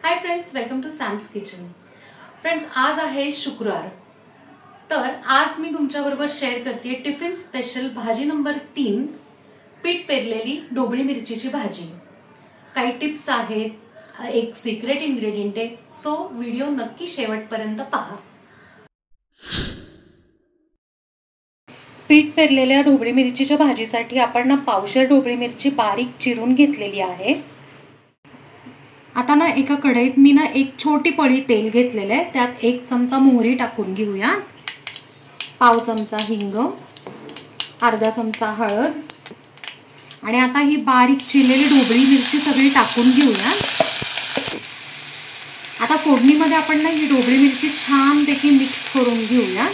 High friends, welcome to Sam's kitchen. Friends, आज आहे शुक्रवार, तर आज मी तुमच्याबरोबर शेअर करते टिफिन स्पेशल भाजी नंबर 3, पीठ पेरलेली ढोबळी मिरचीची भाजी। काही टिप्स आहेत, एक सिक्रेट इंग्रेडिएंट आहे, सो व्हिडिओ नक्की शेवटपर्यंत पहा। पीठ पेरलेल्या ढोबळी मिरचीच्या भाजीसाठी आपण ना पावशेर ढोबळी मिरची बारीक चिरून घेतलेली आहे। आता ना एका कढईत मी ना एक छोटी पळी तेल घेतलेले आहे, त्यात 1 चमचा मोहरी टाकून घेऊया, पाव चमचा हिंग, अर्धा चमचा हळद आणि आता ही बारीक चिरलेली ढोबळी मिरची सगळी टाकून घेऊया। आता फोडणीमध्ये आपण ना ही ढोबळी मिरची छानपैकी मिक्स करून घेऊया।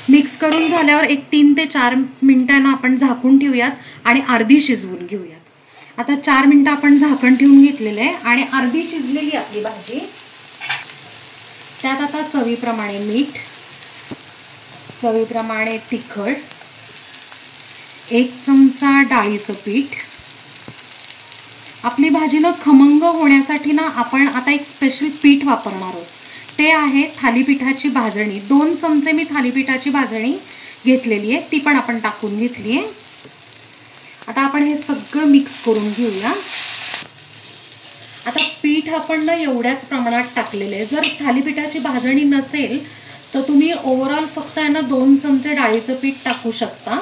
मिक्स करून झाल्यावर एक 3 ते 4 मिनिटांना आपण झाकून ठेवूयात आणि अर्धी शिजवून घेऊयात। आता 4 मिनिटं आपण झाकण ठेवून घेतलेले आहे आणि अर्धी शिजलेली आपली भाजी। त्यात आता चवीप्रमाणे मीठ, चवीप्रमाणे तिखट, 1 चमचा डाळीचं पीठ। आपली भाजी ना खमंग होण्यासाठी ना आपण आता एक स्पेशल पीठ वापरणार आहोत, ते आहे थालीपीठाची भाजणी। 2 चमचे मी थालीपीठाची भाजणी घेतलेली आहे, ती पण आपण टाकून घेतली आहे। आता आपण हे सगळं मिक्स करून घेऊया। आता पीठ आपण ना एवढ्याच प्रमाणात टाकलेले आहे। जर थालीपीठाची भाजणी नसेल तर तुम्ही ओव्हरऑल फक्त आहे ना 2 चमचे डाळीचं पीठ टाकू शकता,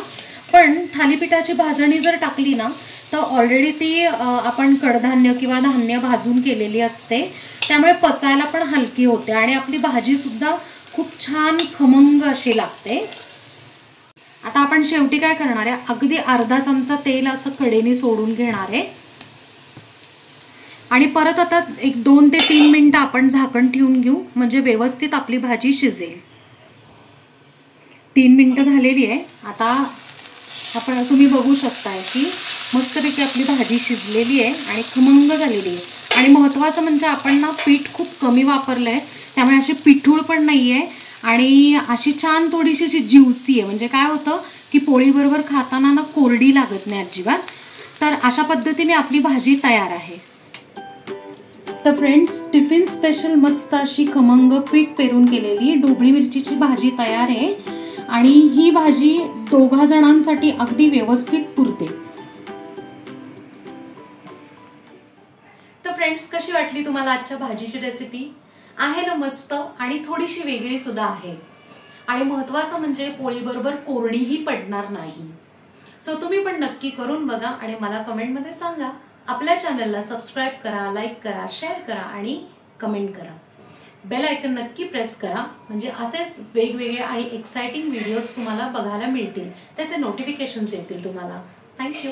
पण थालीपीठाची भाजणी जर टाकली ना तर ऑलरेडी ती आपण कडधान्य किंवा धान्य भाजून केलेली असते, त्यामुळे पचायला पण हलकी होते आणि आपली भाजी सुद्धा खूप छान खमंग अशी लागते। आता आपण शेवटी काय करणार आहे, अगदी अर्धा चमचा तेल असं कडेने सोडून घेणार आहे आणि परत आता एक 2 ते 3 मिनिटं आपण झाकण ठेवून घेऊ, म्हणजे व्यवस्थित आपली भाजी शिजेल। 3 मिनिटं झालेली आहे। आता तुम्ही बघू शकताय की मस्तपैकी आपली भाजी शिजलेली आहे आणि खमंग झालेली आहे। आणि महत्त्वाचं म्हणजे आपण ना पीठ खूप कमी वापरलं आहे, त्यामुळे अशी पिठूळ पण नाही आहे आणि अशी छान थोडीशी ज्युसी आहे, म्हणजे काय होतं की पोळीबरोबर खाताना ना कोरडी लागत नाही अजिबात। तर अशा पद्धतीने आपली भाजी तयार आहे। तर फ्रेंड्स, टिफिन स्पेशल मस्त अशी खमंग पीठ पेरून केलेली ढोबळी मिरचीची भाजी तयार आहे आणि ही भाजी 2 जणांसाठी अगदी व्यवस्थित पुरते। तर फ्रेंड्स, कशी वाटली तुम्हाला आजच्या भाजीची रेसिपी? आहे ना मस्त आणि थोडीशी वेगळी सुद्धा आहे आणि महत्त्वाचं म्हणजे पोळीबरोबर कोरडीही पडणार नाही। सो तुम्ही पण नक्की करून बघा आणि मला कमेंटमध्ये सांगा। आपल्या चॅनलला सबस्क्राइब करा, लाईक करा, शेअर करा आणि कमेंट करा। बेल आयकन नक्की प्रेस करा, म्हणजे असेच वेगवेगळे आणि एक्साइटिंग व्हिडिओज तुम्हाला बघायला मिळतील, त्याचे नोटिफिकेशन्स येतील तुम्हाला। थँक्यू।